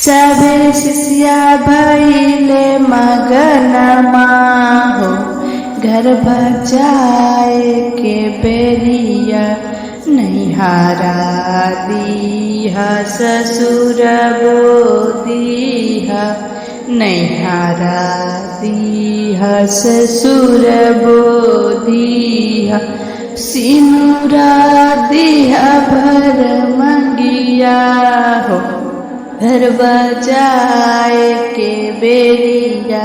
सबे शिष्या भइले मगनमा हो, घर बचाए के बेरिया नैहारा दीहा ससुर बोदीहा, नैहारा दीहा ससुर बोदीहा, सिनुरा दीहा भर मंगिया हो, घर बचाए के बेरिया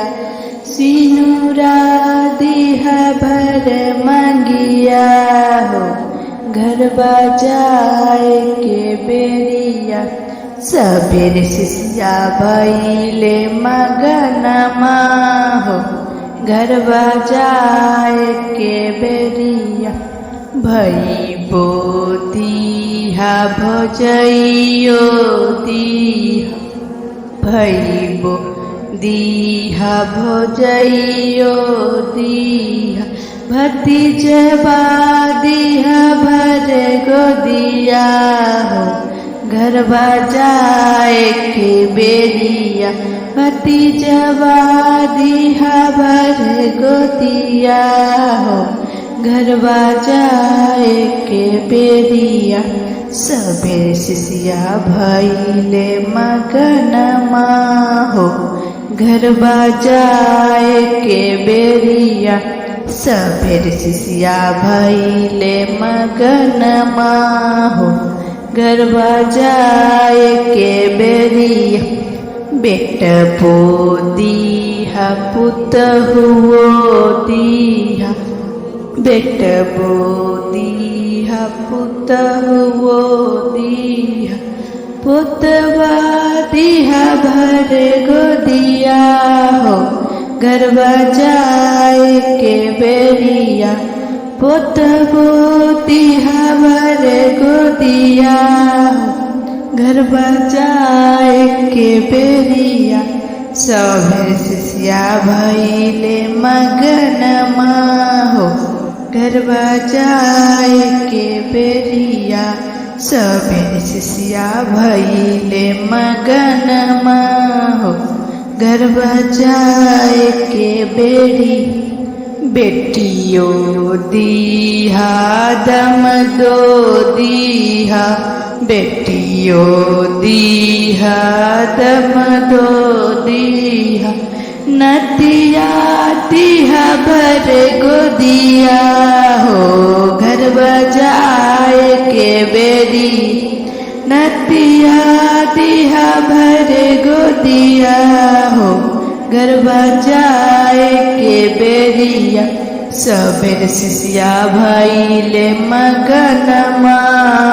सिनुरा दीहा भर मंगिया हो, घर बचाए के बेरिया सबेर शिष्या भइले मगनमा हो, घर बचाए के बेरिया भइबो दीहा भजइयो दीहा, भइबो दीहा भजइयो दीहा, भतीजबा दीहा भर गोदिया हो, घर बचाए के बेरिया भतीजबा दीहा भर गोदिया हो, घर बचाए के बेरिया सबेर शिष्या भइले मगनमा हो, घर बचाए के बेरिया सबेर शिष्या भइले मगनमा हो, घर बचाए के बेरिया बेट बोदीहा पुत हुओ दीहा, बेट बोदीहा पुत हुओ दीहा, पुतवा दीहा भर गोदिया हो, घर बचाए के बेरिया पुतबो दीहा भर गोदिया हो, घर बचाए के बेरिया सबेर शिष्या भइले मगनमा हो, घर बचाए के बेरिया सबेर शिष्या भइले मगनमा हो, घर बचाए के बेरी बेटियो दीहा दम दो दीहा, बेटियो दीहा दम दो दीहा, नदिया दीहा भर गोदिया हो, घर बचाए के बेरी नदिया दीहा भर गोदिया हो, घर बचाए के बेरिया सबेर शिष्या भइले मगनमा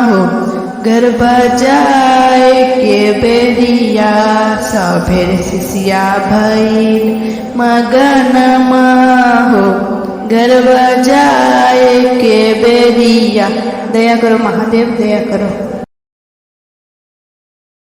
हो, घर बचाए के बेरिया सबेर शिष्या भइले मगनमा हो, घर बचाए के बेरिया। दया करो महादेव, दया करो।